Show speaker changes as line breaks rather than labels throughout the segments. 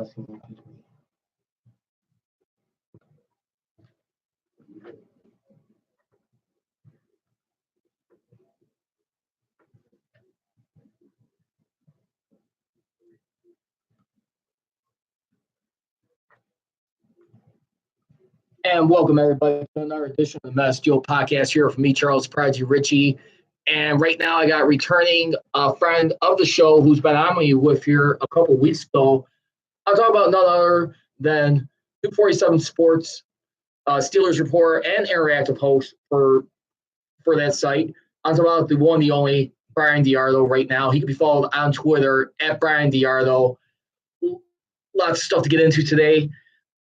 Testing 1, 2, 3. And welcome, everybody, to another edition of the Mess Deal podcast here from me, Charles Prodigy, Richey. And right now I got returning a friend of the show who's been on me with here a couple weeks ago. I'll talk about none other than 247 Sports, Steelers reporter and interactive host for that site. I'm talking about the one, the only, Bryan Diardo right now. He can be followed on Twitter at Bryan Diardo. Lots of stuff to get into today.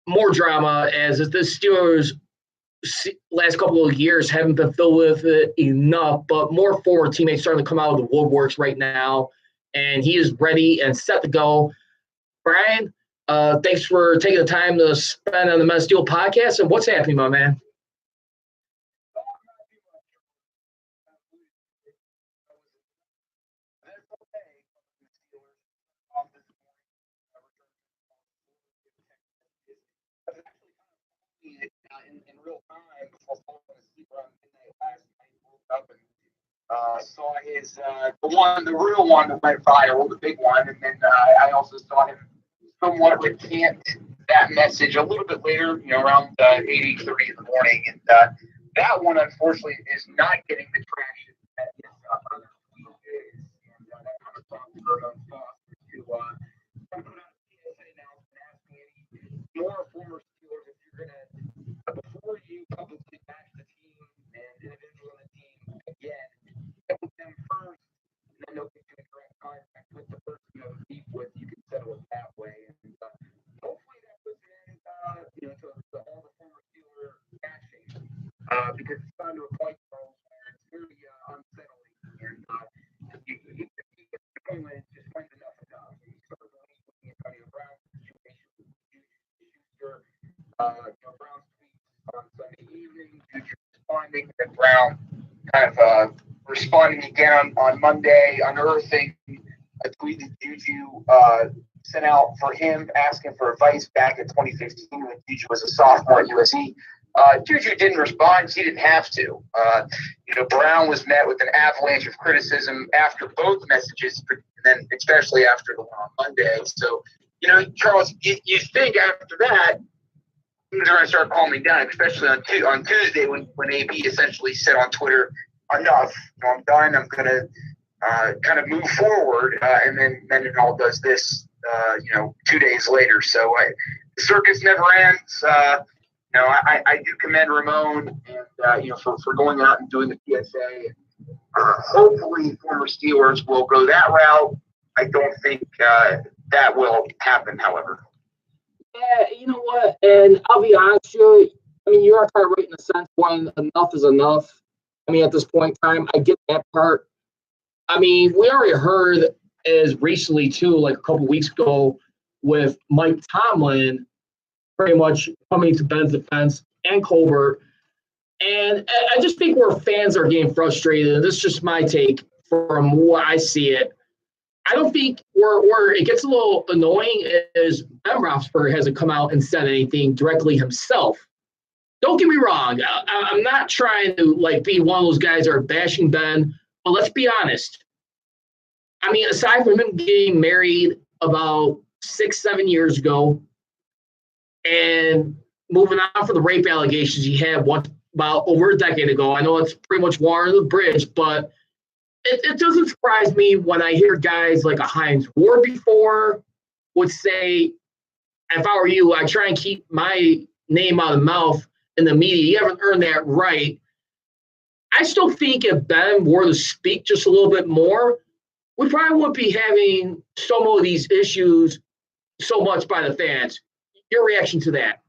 More drama as the Steelers last couple of years haven't been filled with it enough, but more former teammates starting to come out of the woodworks right now, and he is ready and set to go. Bryan, thanks for taking the time to spend on the Men's Deal podcast, and what's happening, my man?
In real time before falling asleep around midnight last night. Woke up and saw the real one that went viral, the big one, and then I also saw him somewhat recant that message a little bit later, around 8:30 in the morning, and that one unfortunately is not getting the traction that his other tweet is, and that kind of prompted Ramon Foster to put out a PSA announcement asking any more former Steelers if you're gonna. Before you publicly bash the team and individuals on the team again, get with them first, and then they'll get you in direct contact with the person you have a beef with. You can settle it that way, and hopefully that puts an end, to all the former Steeler bashing, because it's gotten to a point where it's very unsettling, and you get to the point when it's just when's enough enough. You start with the Antonio Brown situation with Schuster, Brown's on Sunday evening, Juju responding, and Brown kind of responding again on Monday, unearthing a tweet that Juju sent out for him, asking for advice back in 2015 when Juju was a sophomore at USC. Juju didn't respond. He didn't have to. Brown was met with an avalanche of criticism after both messages, and then especially after the one on Monday. So, Charles, you think after that, they're going to start calming down, especially on Tuesday when AB essentially said on Twitter, enough, I'm done, I'm going to kind of move forward, and then it all does this, 2 days later. So the circus never ends. I do commend Ramon and, for going out and doing the PSA. Hopefully former Steelers will go that route. I don't think that will happen, however.
Yeah, you know what? And I'll be honest with you. I mean, you are kind of right in the sense when enough is enough. I mean, at this point in time, I get that part. I mean, we already heard as recently, too, like a couple weeks ago with Mike Tomlin pretty much coming to Ben's defense and Colbert. And I just think where fans are getting frustrated, and this is just my take from what I see it, I don't think where it gets a little annoying is Ben Roethlisberger hasn't come out and said anything directly himself. Don't get me wrong. I'm not trying to be one of those guys that are bashing Ben, but let's be honest. I mean, aside from him getting married about 6-7 years ago and moving on for the rape allegations he had about over a decade ago, I know it's pretty much water under the bridge, but it doesn't surprise me when I hear guys like a Heinz Ward before would say, if I were you, I'd try and keep my name out of the mouth in the media. You haven't earned that right. I still think if Ben were to speak just a little bit more, we probably wouldn't be having some of these issues so much by the fans. Your reaction to that?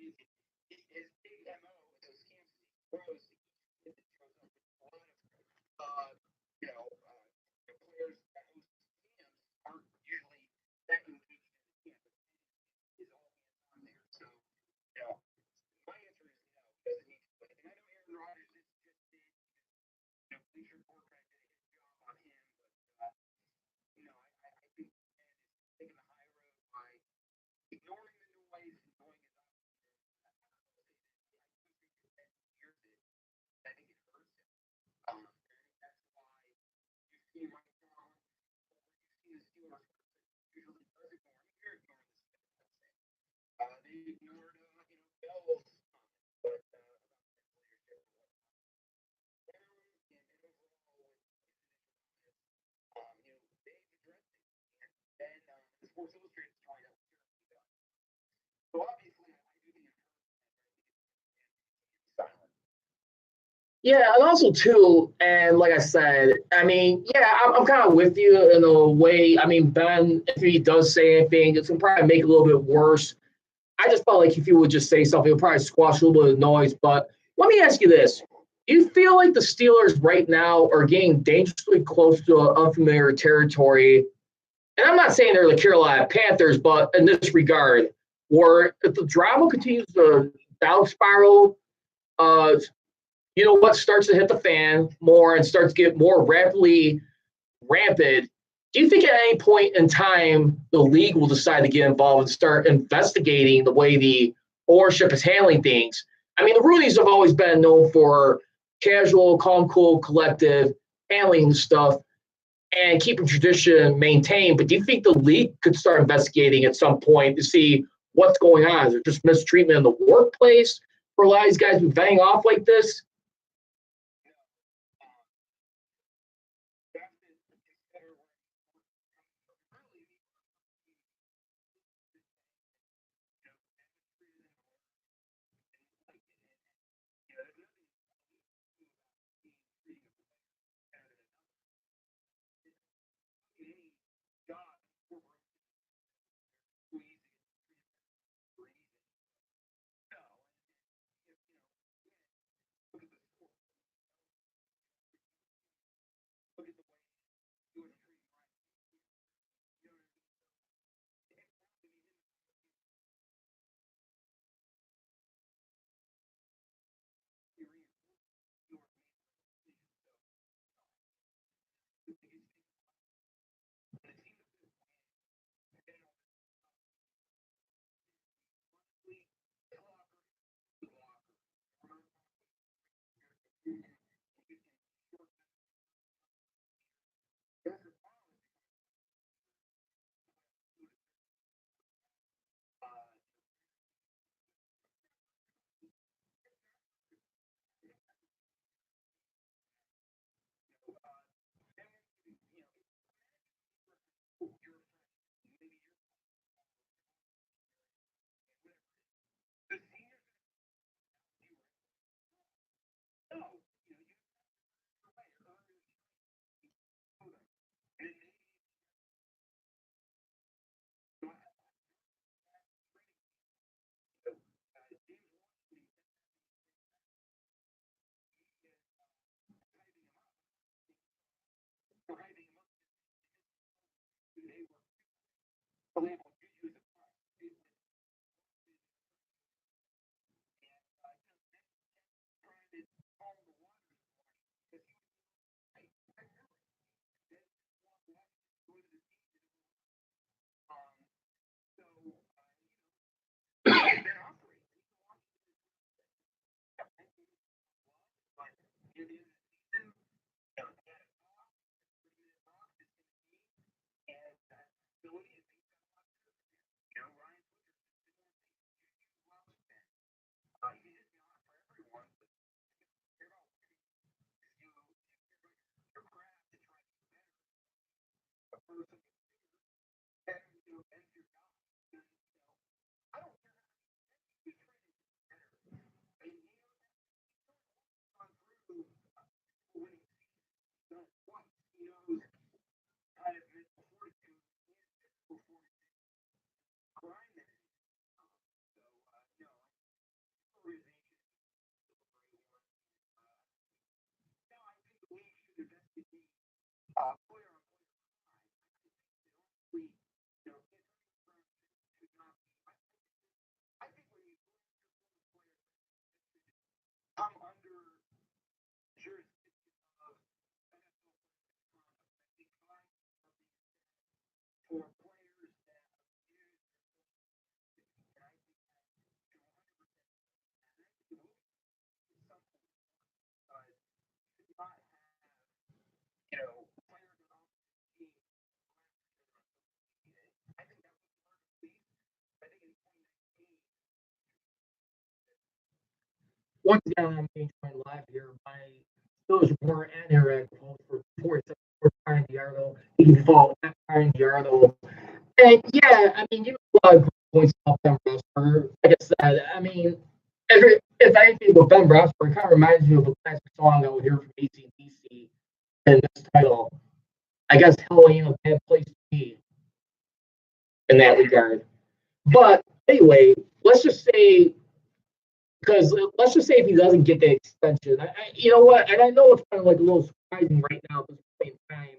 his big MO with those camps throws that shows up with a lot of players that host camps aren't usually that engaged in the camp. Is all hands on there. So, my answer is no, he doesn't need to play. And I know Aaron Rodgers is just did, Bleacher Report kind of did a hit job on him, but I think Ben is taking the high road by ignoring the noise and going his opposite. I will say this: I do think that Ben hears it. I think it hurts him. I think that's why you've seen right now, you've seen the Steelers usually does ignore. I mean, they're ignoring the Smith, I'd say. They ignored, Bell's comment, but about his leadership and whatnot. Down and overall with his initial comments, they've addressed it. And then the Sports Illustrated story that was terribly done. So obviously, I do think it hurts him, but I think it's silent.
Yeah, and also too, and like I said, I mean, yeah, I'm kind of with you in a way. I mean, Ben, if he does say anything, it's gonna probably make it a little bit worse. I just felt like if he would just say something, it would probably squash a little bit of noise. But let me ask you this: do you feel like the Steelers right now are getting dangerously close to unfamiliar territory? And I'm not saying they're the Carolina Panthers, but in this regard, where if the drama continues to down spiral, uh, what starts to hit the fan more and starts to get more rapidly rampant. Do you think at any point in time the league will decide to get involved and start investigating the way the ownership is handling things? I mean, the Rooney's have always been known for casual, calm, cool, collective handling stuff and keeping tradition maintained. But do you think the league could start investigating at some point to see what's going on? Is it just mistreatment in the workplace for a lot of these guys who bang off like this? once again, I'm being joined live here by Steelers reporter and interactive host for 47 Brian Diardo. You can follow at Brian Diardo. And yeah, I mean, you know, a lot of great points about Ben Roethlisberger. Like I said, I mean, if anything with Ben Roethlisberger, it kind of reminds me of a classic song I would hear from AC/DC and this title. I guess hell ain't a bad place to be in that regard. But anyway, let's just say because let's just say if he doesn't get the extension, you know what? And I know it's kind of like a little surprising right now at this point in time.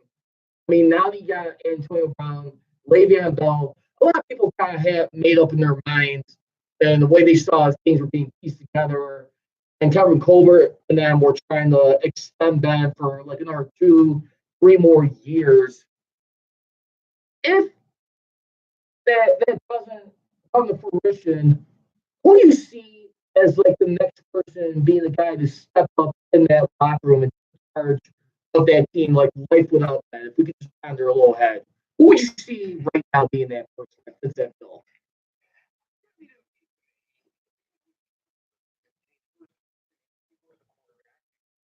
I mean, now that you got Antonio Brown, Le'Veon Bell, a lot of people kind of have made up in their minds and the way they saw as things were being pieced together. And Kevin Colbert and them were trying to extend Ben for like another 2, 3 more years. If that doesn't come to fruition, who do you see as like the next person being the guy to step up in that locker room and take charge of that team, like life without that? If we could just ponder a little ahead, who would you see right now being that person that fits that bill?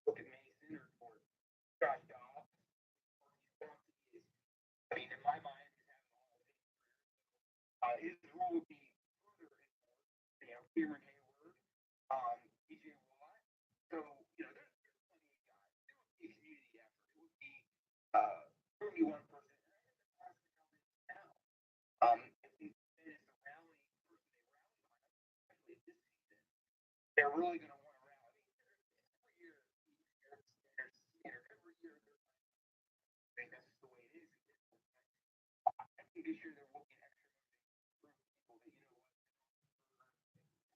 Look at Mason or Josh Dobbs. I mean, in my mind, his role would be further Cameron Hayward, DJ Watt. So, there's plenty of guys. It would be a community effort. It would be certainly one person. Now, if it's a rally, especially this season, they're really going to want to rally. Every year, every year, I think that's just the way it is. I think this year there will be an extra group of people that,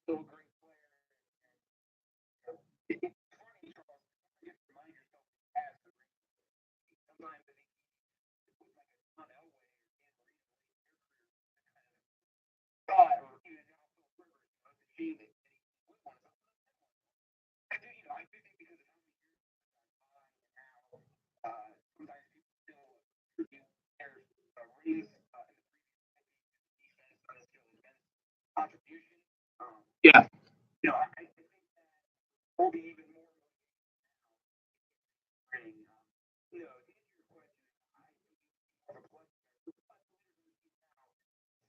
still a great player. It's funny, Charles, you have to remind yourself that you have the ring. Sometimes I think it was like a John Elway or Dan Marino thought, or even also Rivers, it's a shame that he would want to. I do think because of how many years now, sometimes people still attribute their rings in the previous defense on his contribution.
Yeah.
I think that will be even more motivating. To answer your question, I think more of a plus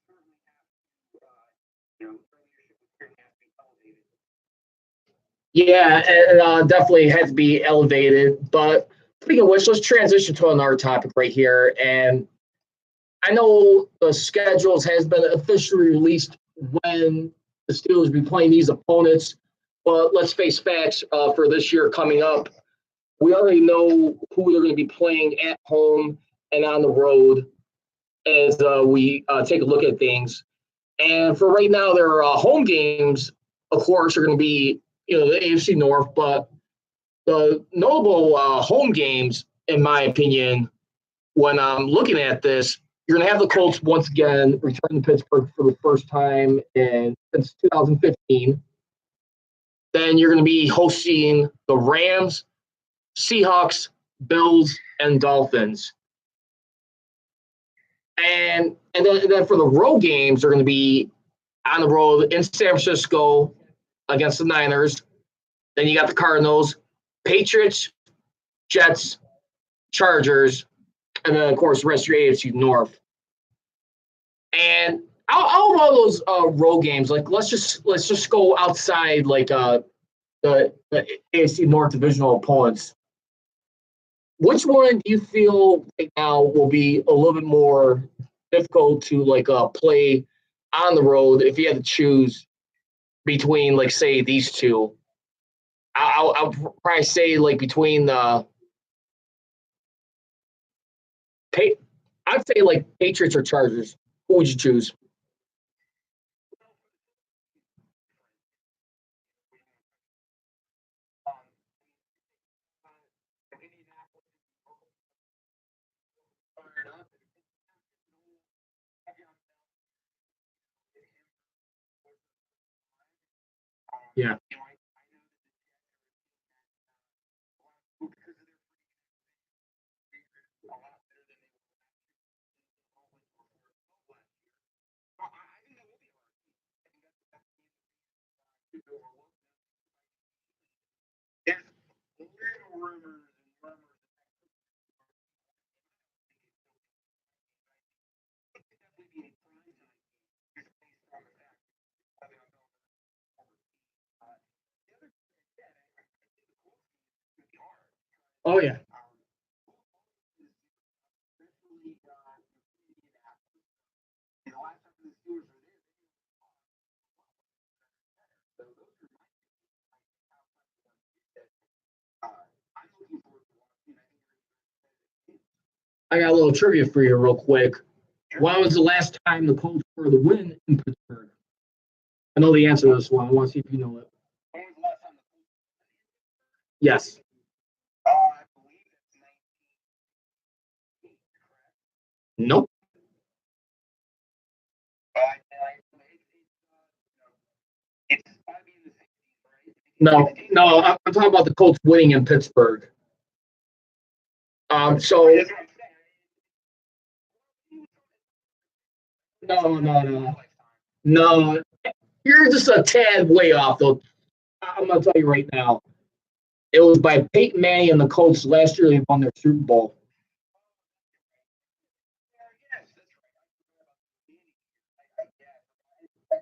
certainly have to, their leadership with Kieran has to be elevated.
Yeah, and definitely had to be elevated. But speaking of which, let's transition to another topic right here. And I know the schedules has been officially released when the Steelers will be playing these opponents. But let's face facts for this year coming up. We already know who they're going to be playing at home and on the road as we take a look at things. And for right now, their home games, of course, are going to be the AFC North. But the notable home games, in my opinion, when I'm looking at this, you're going to have the Colts once again return to Pittsburgh for the first time since 2015. Then you're going to be hosting the Rams, Seahawks, Bills, and Dolphins. And then for the road games, they're going to be on the road in San Francisco against the Niners. Then you got the Cardinals, Patriots, Jets, Chargers, and then of course the rest of your AFC North. And out of all those road games, like let's just go outside like the AFC North divisional opponents. Which one do you feel right now will be a little bit more difficult to play on the road if you had to choose between like say these two? I'll probably say like between I'd say like Patriots or Chargers. Who would you choose? Yeah.
rumors and rumors. It could definitely be a prime time game, just based on the fact that the other yeah, I think the Colts game is going to be hard.
Oh yeah.
Especially Indianapolis. And the last time the Steelers were there, so those are my I'm looking forward to watching. I think
I got a little trivia for you real quick. When was the last time the Colts were the win in Pittsburgh? I know the answer to this one. I want to see if you know it.
when was the last time the Colts?
Yes.
I believe it's 1988, correct?
Nope.
It's got to be in the 60s, right?
No. I'm talking about the Colts winning in Pittsburgh. So
That's what I'm saying.
no. You're just a tad way off, though. I'm gonna tell you right now. It was by Peyton Manning and the Colts last year. They won their Super Bowl.
Yes, that's right. I guess.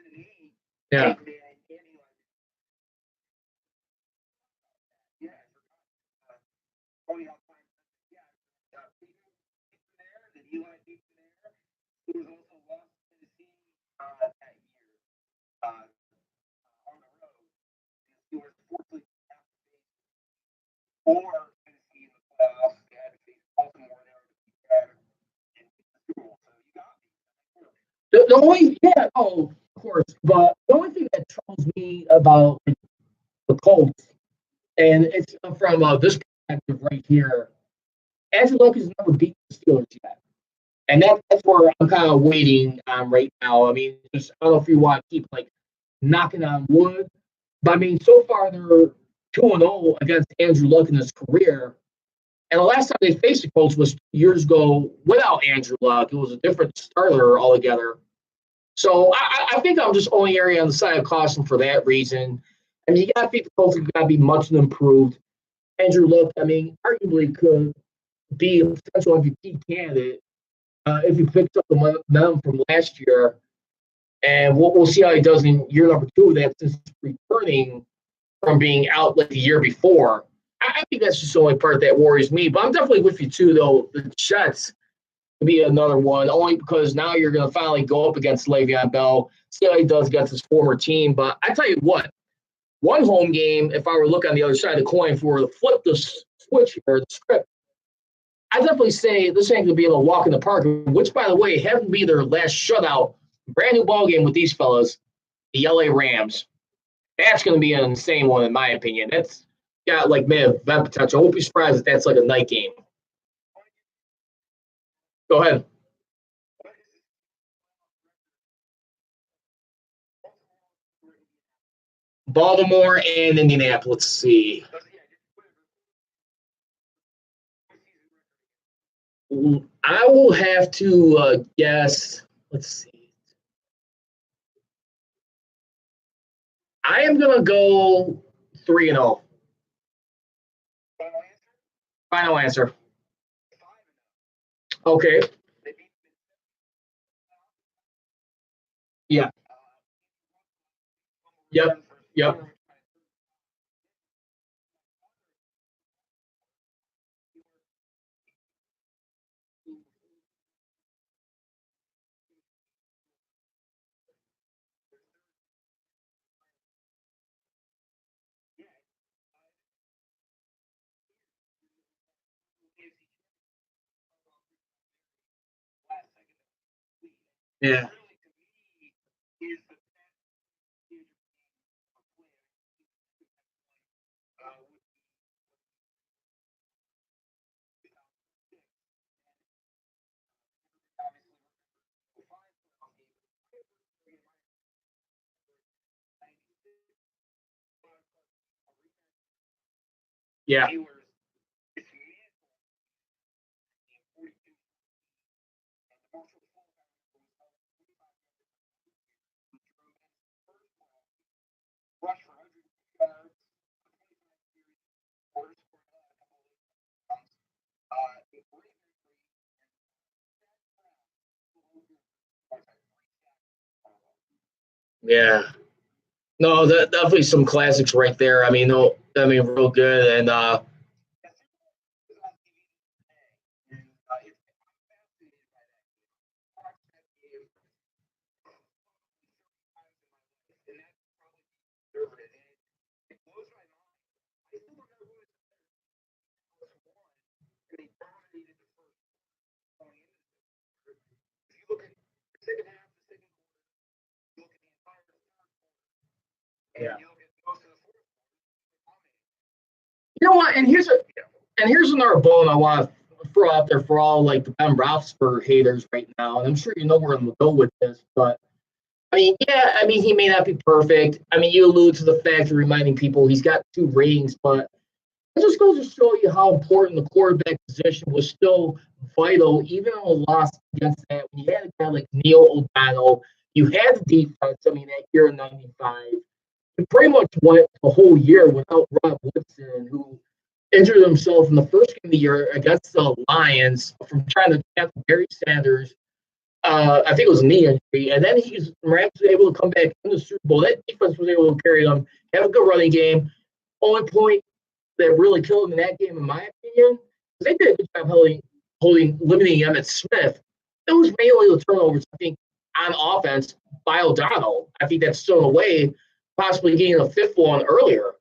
2008.
Yeah.
Yeah, Tony Hawkins. Yeah, Peyton there, then Eli Peyton there. He was also lost to Tennessee that year on the road. He was fortunately have to face or Tennessee in the playoffs. They had to face Baltimore there to beat them in the Super Bowl. So you got me.
The only of course, but the only thing that troubles me about the Colts, and it's from this perspective right here, Andrew Luck has never beaten the Steelers yet. And that's where I'm kind of waiting on right now. I mean, just I don't know if you want to keep like knocking on wood, but I mean, so far they're 2-0 against Andrew Luck in his career. And the last time they faced the Colts was years ago without Andrew Luck. It was a different starter altogether. So I think I'm just only erring on the side of caution for that reason. I mean, you got to think the Colts have got to be much improved. Andrew Luck, I mean, arguably could be a potential MVP candidate if he picks up the momentum from last year. And we'll see how he does in year number 2 of that since returning from being out like the year before. I think that's just the only part that worries me. But I'm definitely with you, too, though. The Jets could be another one, only because now you're going to finally go up against Le'Veon Bell, see how he does against his former team. But I tell you what, one home game, if I were to look on the other side of the coin, if we were to flip the switch here, the script, I definitely say this ain't going to be able to walk in the park, which, by the way, haven't be their last shutout. Brand new ball game with these fellas, the LA Rams. That's going to be an insane one, in my opinion. That's got like man event potential. I won't be surprised if that's like a night game. Go ahead. Baltimore and Indianapolis. Let's see. I will have to guess. Let's see. I am going to go 3-0. Final answer. Okay. Yeah. Yep. Yeah. Yeah. Yeah. No, definitely some classics right there. I mean, no, I mean, real good. And yeah. You know what? And here's another bone I want to throw out there for all like the Ben Roethlisberger haters right now. And I'm sure you know where I'm gonna go with this, but I mean, yeah, I mean he may not be perfect. I mean, you allude to the fact of reminding people he's got 2 rings, but it just goes to show you how important the quarterback position was still vital, even in a loss against that. When you had a guy like Neil O'Donnell, you had the defense. I mean, that year in '95, you pretty much went the whole year without Rob Woodson, who injured himself in the first game of the year against the Lions from trying to tackle Barry Sanders. I think it was a knee injury, and then he's miraculously able to come back in the Super Bowl. That defense was able to carry them, have a good running game. Only point that really killed him in that game, in my opinion, because they did a good job limiting Emmett Smith. It was mainly the turnovers, I think, on offense by O'Donnell. I think that's still away, possibly getting a fifth one earlier.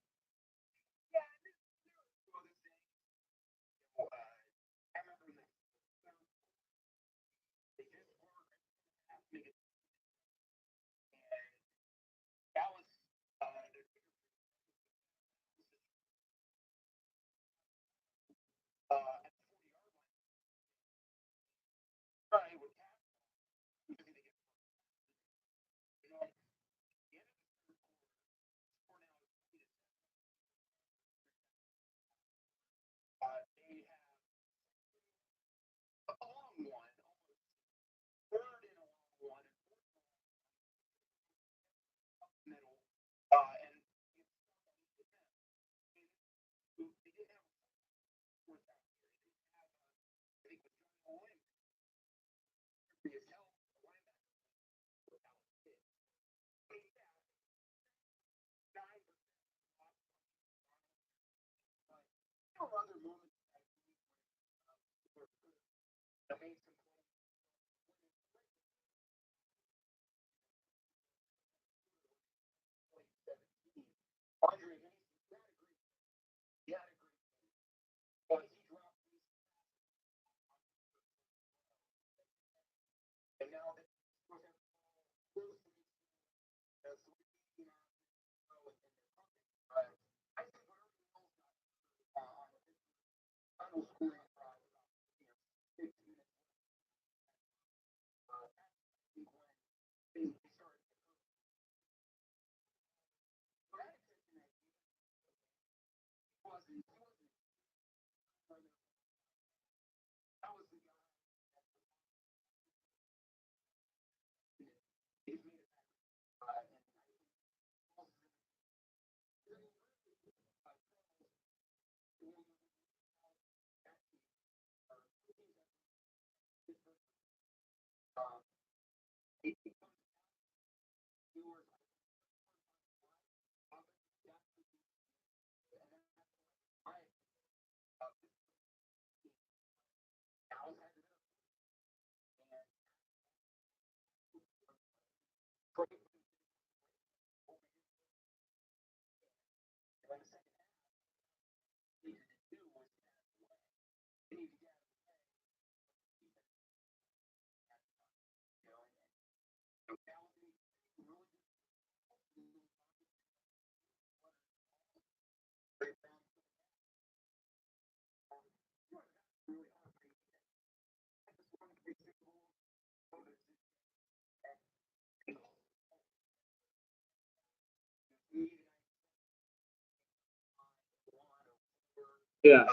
Yeah.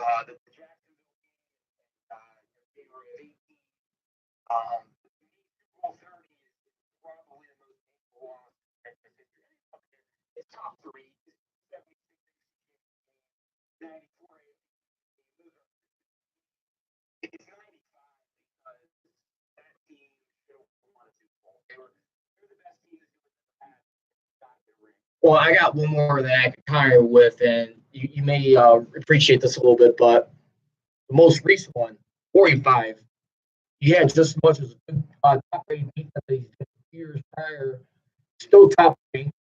Well, I got one more that I could counter with, and you may appreciate this a little bit, but the most recent one, 45. He had just as much as a good top-rated defense that he's did years prior, still top-rated.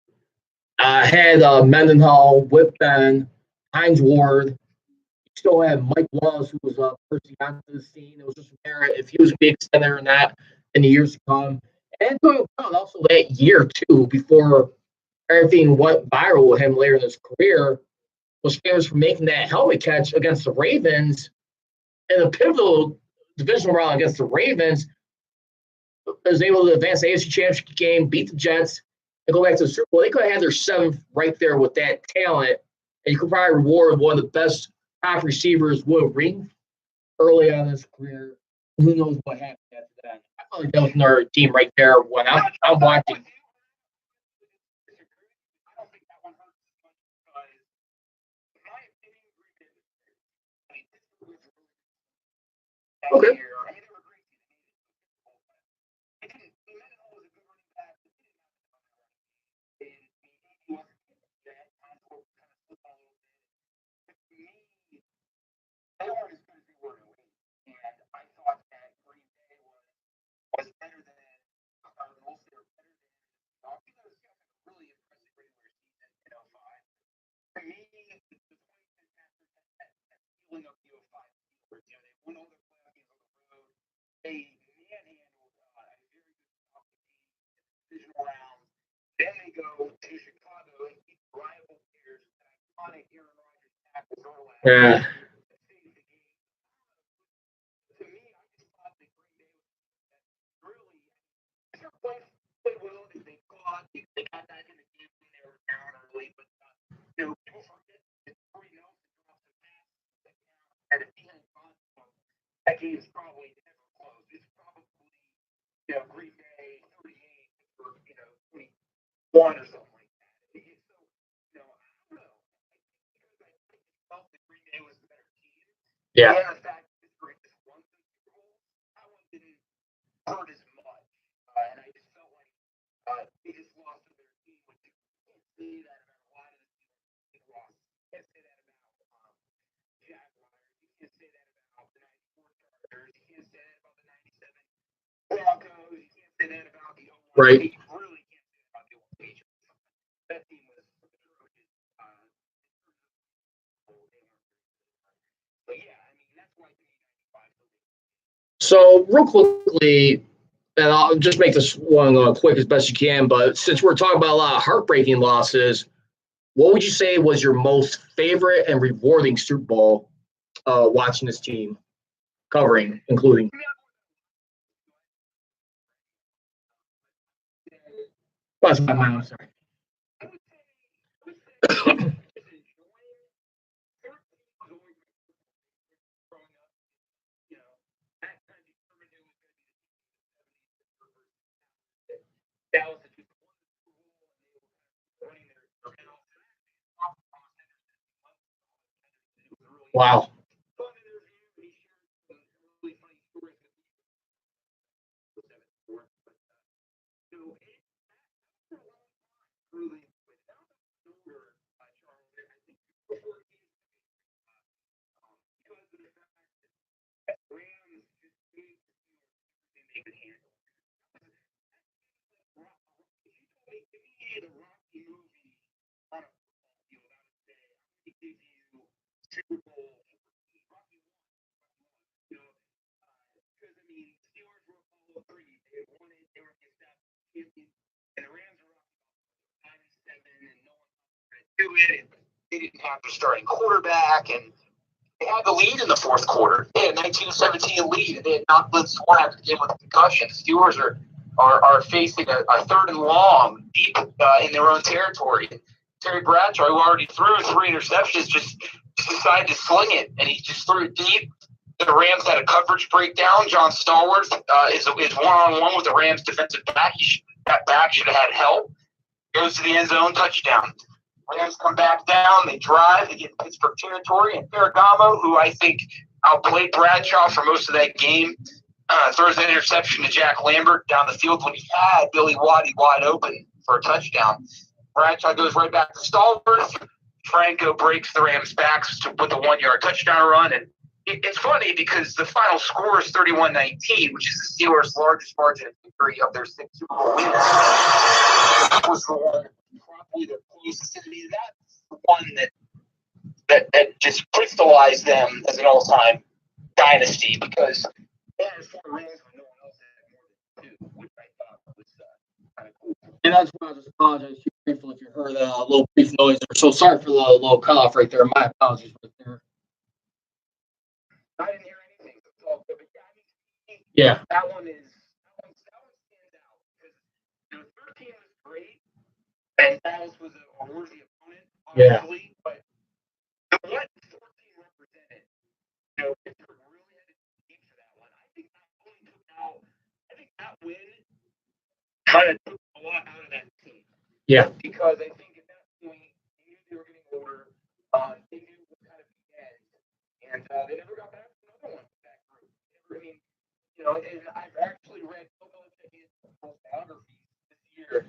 Had Mendenhall, Whip Ben, Hines Ward. You still had Mike Wallace, who was first onto the scene. It was just a matter if he was a big extender or not in the years to come. And Antonio Brown also that year, too, before everything went viral with him later in his career, was famous for making that helmet catch against the Ravens in a pivotal divisional round against the Ravens. Was able to advance the AFC Championship game, beat the Jets, and go back to the Super Bowl. They could have had their seventh right there with that talent, and you could probably reward one of the best top receivers with a ring early on in his career. Who knows what happened after that? I felt like that was another team right there when I'm watching. Okay.
They weren't as good as they were in the league, and I thought that Green Bay was better than Cardinals. They were better than I think it was really impressive regular season in '05. For me, the point is after that feeling of the '05 Steelers, they won all their playoff games on the road. They manhandled a very good divisional round. Then they go to Chicago and beat rival Bears, an iconic Aaron Rodgers tackle overlap.
Yeah.
Played well. They fought. They got back in the game when they were down early. But don't forget that Corey Nelson dropped the pass and if he hadn't gone, that game's probably never close. It's probably Green Bay 38 or 21 or something like that. So I don't know. I felt that Green Bay was the better team.
Yeah.
And the fact that Pittsburgh just won the Super Bowl, that one didn't hurt as much. And I just felt like they just lost to their team, which you can't say that about a lot of the teams they lost. You can't say that about Jaguars. You can't say that about the '94 Chargers. You can't say that about the '97 Broncos. You can't say that about the '01
Right.
You really can't say that about the '01 Patriots. That team was atrocious. But yeah, I mean that's why to me '95.
So real quickly, and I'll just make this one quick as best you can, but since we're talking about a lot of heartbreaking losses, what would you say was your most favorite and rewarding Super Bowl watching this team covering, including? That's my mind, I'm sorry. Wow.
Super Bowl. Because I mean, Steelers were all three. They won it. They were against that champion, and the Rams were up 9-7, and no one could do it. They didn't have their starting quarterback, and they had the lead in the fourth quarter. They had a 19-17 lead, and they had not blitzed one after the game with a concussion. The Steelers are facing a third and long deep in their own territory. Terry Bradshaw, who already threw 3 interceptions, just decided to sling it, and he just threw it deep. The Rams had a coverage breakdown. John Stallworth is one-on-one with the Rams defensive back. That back should have had help. Goes to the end zone, touchdown. Rams come back down. They drive. They get in Pittsburgh territory. And Ferragamo, who I think outplayed Bradshaw for most of that game, throws an interception to Jack Lambert down the field when he had Billy Waddy wide open for a touchdown. Bradshaw goes right back to Stalvers. Franco breaks the Rams' backs with a 1-yard touchdown run. And it's funny because the final score is 31-19, which is the Steelers' largest margin of victory of their 6 Super Bowl wins. That was the one probably the closest to me. That's the one that just crystallized them as an all-time dynasty because they had 4 rings when no one else had more than 2, which I thought was kind of cool.
And that's why I just apologize to you if you heard a little brief noise there. So sorry for the little cutoff right there. My apologies right there.
I didn't hear anything. So it's all good. But
yeah,
that one stands out because 13 was great and Dallas was a worthy opponent, obviously. Yeah. But what 14 represented, Pittsburgh really had to deep for that one. I think that really took out. I think that win kind of took a lot out of that team.
Yeah.
Because I think at that point they knew they were getting older. They knew what kind of the end, and they never got back to another one. That group. And I've actually read Bill Belichick's biographies this year,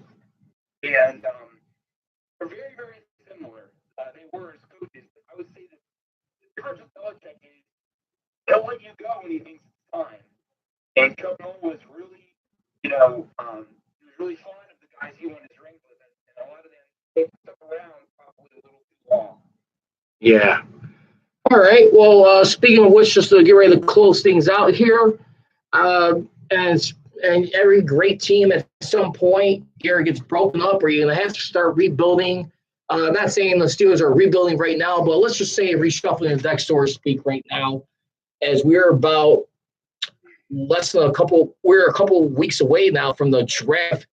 and they're very, very similar. They were as coaches. But I would say that the difference with Belichick is he'll let you go when he thinks it's time. And Coach Nolan was really, he was really fond of the guys he won his rings with, and a lot of them they stuck around probably a little too long.
Yeah. All right. Well, speaking of which, just to get ready to close things out here, and every great team at some point either gets broken up or you're going to have to start rebuilding. I'm not saying the Steelers are rebuilding right now, but let's just say reshuffling the deck, so to speak, right now, as we're about a couple weeks away now from the draft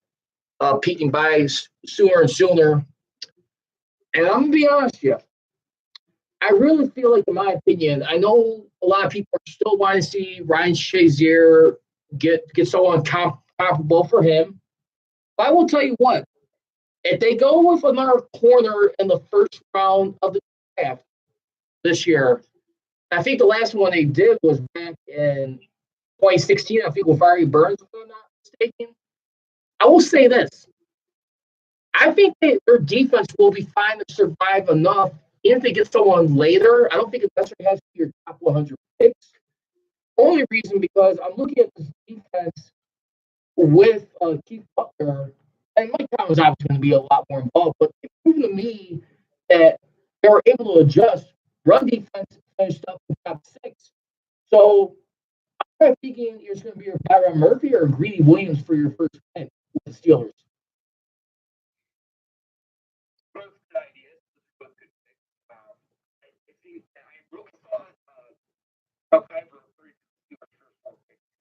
peaking by sooner and sooner. And I'm going to be honest with you. I really feel like, in my opinion, I know a lot of people are still wanting to see Ryan Shazier get someone comparable for him. But I will tell you what, if they go with another corner in the first round of the draft this year, I think the last one they did was back in 2016, I think with Barry Burns, if I'm not mistaken. I will say this. I think that their defense will be fine to survive enough. Even if they get someone later, I don't think it necessarily has to be your top 100 picks. Only reason because I'm looking at this defense with Keith Butler, and Mike Brown was obviously going to be a lot more involved, but it's proven to me that they were able to adjust. Run defense finished up in top 6. So I'm thinking it's going to be your Byron Murphy or Greedy Williams for your first pick with the Steelers.
Okay, for the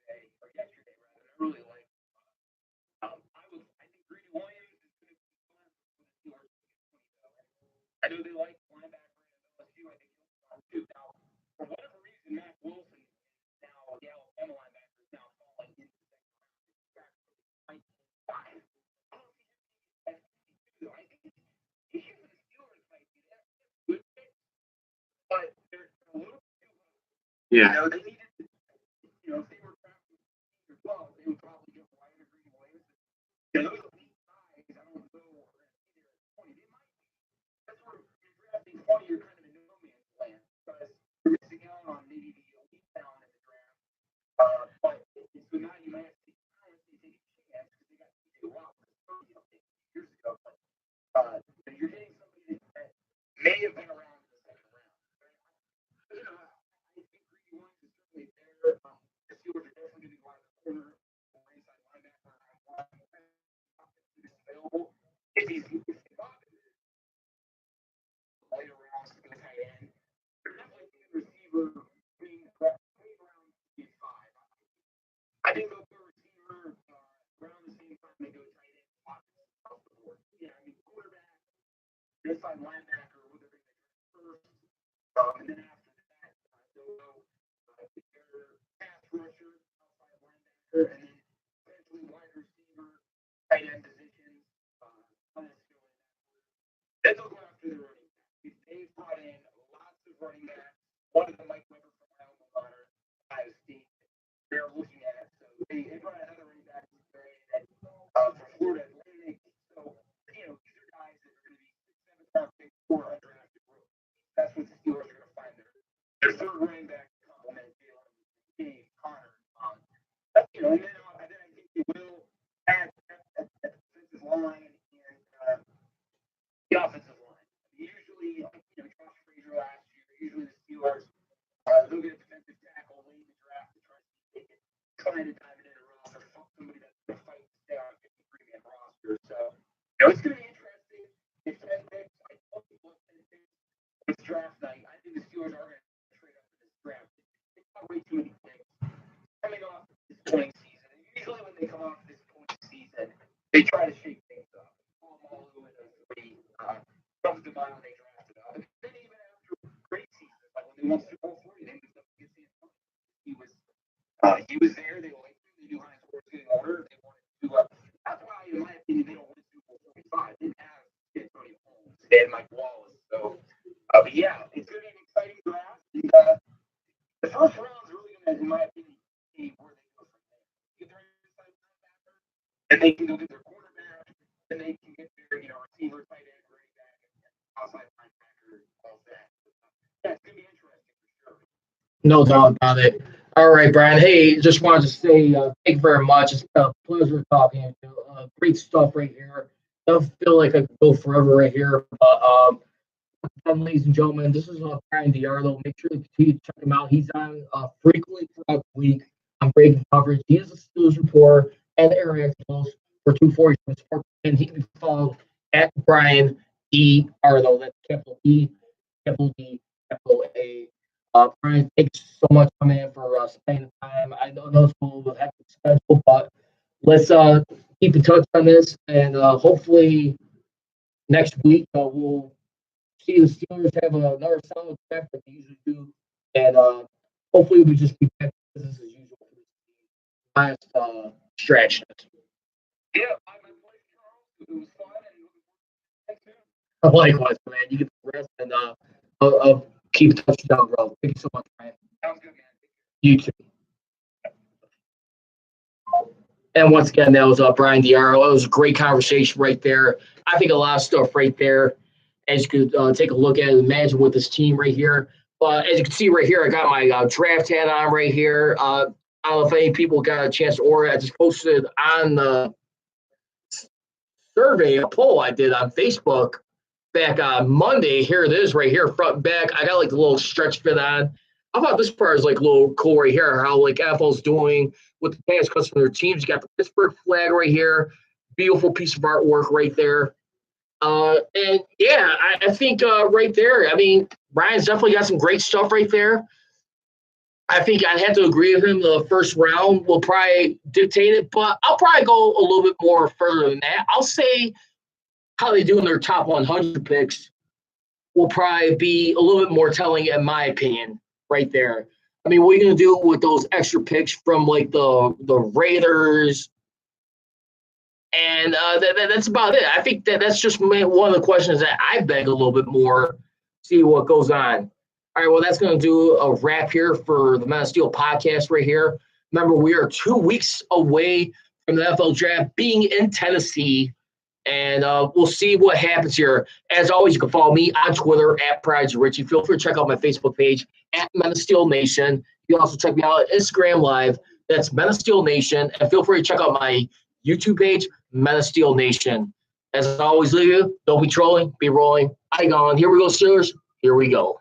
today or yesterday, rather. I really like. I think Greedy Williams is going to be fun for the Steelers. I know they like linebacker and LSU. I think he'll too. Now, for whatever reason, Matt Wilson is now the Alabama linebacker is now falling into the second round. I don't see him being I think the Steelers might be that good pick, but they're a little too low.
Yeah.
They needed to, if they were drafting 12, they would probably get White or Green Williams. Those elite guys, I don't know, are going to be there at 20. They might be. That's where you're drafting 20, you're kind of in no man's land because you're missing out on maybe the elite talent in the draft. But so now you might have to take a chance because they got TJ Watt years ago. But you're getting somebody that may have been around in the second round. I think Greedy Williams is certainly there. The Steelers are definitely going to go out of the corner or inside linebacker. Available. If he's later rounds to go tight end, they're definitely a receiver being around 5. I think they'll go receiver around the same time they go tight end across the board. Yeah, I mean quarterback, inside linebacker, whether they first, and then after that they'll go their pass rusher, outside linebacker, and then eventually wide receiver, tight end positions. Then they'll go after the running back. They've brought in lots of running backs. One of them, Mike Weber from my alma mater, Ohio State. They're looking at. So they brought another running back from Florida Atlantic. So these are guys that line and the offensive line. Usually, Josh Frazier last year, usually the Steelers, they'll get a defensive tackle late in the draft to try to kind of dive it in a roster, somebody that's going to fight to stay on a 53-man roster. So, it's going to be interesting. It's 10 picks. I don't think it's draft night. I think the Steelers are going to trade up in this draft. It's not way too many picks coming off of this point season. And usually when they come off this point season, they try to shake things up. Paul Malu and those three comes to mind when they drafted up. And then even after great seasons, like when they won Super Bowl 40, they moved up against San Antonio. He was there. They liked him. They knew Hines Ward was getting older. They wanted to. That's why, in my opinion, they don't win Super Bowl 45. They didn't have Antonio Holmes. They had Mike Wallace. So, but yeah, it's going to be an exciting draft. And, the first round is really going to, in my opinion, be where they go from there. Get their inside linebacker, and they can go get their quarterback, and they can get their receiver, tight end, running back, and outside linebacker, all that. Yeah, it's going to be interesting for sure.
No doubt about it. All right, Brian. Hey, just wanted to say thank you very much. It's been a pleasure talking to you. Great stuff right here. I feel like I could go forever right here. But, ladies and gentlemen, this is Brian DiArlo. Make sure to continue to check him out. He's on frequently throughout the week on breaking coverage. He is a Steelers reporter and area host for 240 Sports, and he can be followed at Brian E. Arlo. That's capital E, capital D, capital A. Brian, thanks so much, man, for spending the time. I know it's a little hectic schedule, but let's keep in touch on this, and hopefully next week we'll see the Steelers have another solid draft that they usually do, and hopefully we just be back to business as usual for this last stretch.
Yeah, my pleasure, Charles. It was fun, and
Likewise, man. You get the rest, and I'll keep in touch down the road. Thank you so much, Brian.
Sounds good, man.
You too. And once again, that was Brian DiArlo. It was a great conversation right there. I think a lot of stuff right there. As you could take a look at it, imagine with this team right here. But as you can see right here, I got my draft hat on right here. I don't know if any people got a chance to order it. I just posted on the survey, a poll I did on Facebook back on Monday. Here it is right here, front and back. I got like the little stretch fit on. I thought this part is like a little cool right here, how like NFL's doing with the past customer teams. You got the Pittsburgh flag right here. Beautiful piece of artwork right there. And yeah, I think right there, I mean, Brian's definitely got some great stuff right there. I think I'd have to agree with him. The first round will probably dictate it, but I'll probably go a little bit more further than that. I'll say how they do in their top 100 picks will probably be a little bit more telling, in my opinion, right there. I mean, what are you going to do with those extra picks from like the Raiders? And that's about it. I think that's just one of the questions that I beg a little bit more, see what goes on. All right, well, that's going to do a wrap here for the Men of Steel podcast right here. Remember, we are 2 weeks away from the NFL draft being in Tennessee, and we'll see what happens here. As always, you can follow me on Twitter at Prodigy Richey. Feel free to check out my Facebook page at Men of Steel Nation. You can also check me out on Instagram Live. That's Men of Steel Nation. And feel free to check out my YouTube page, Men of Steel Nation. As I always leave you, don't be trolling, be rolling. I gone. Here we go, Steelers. Here we go.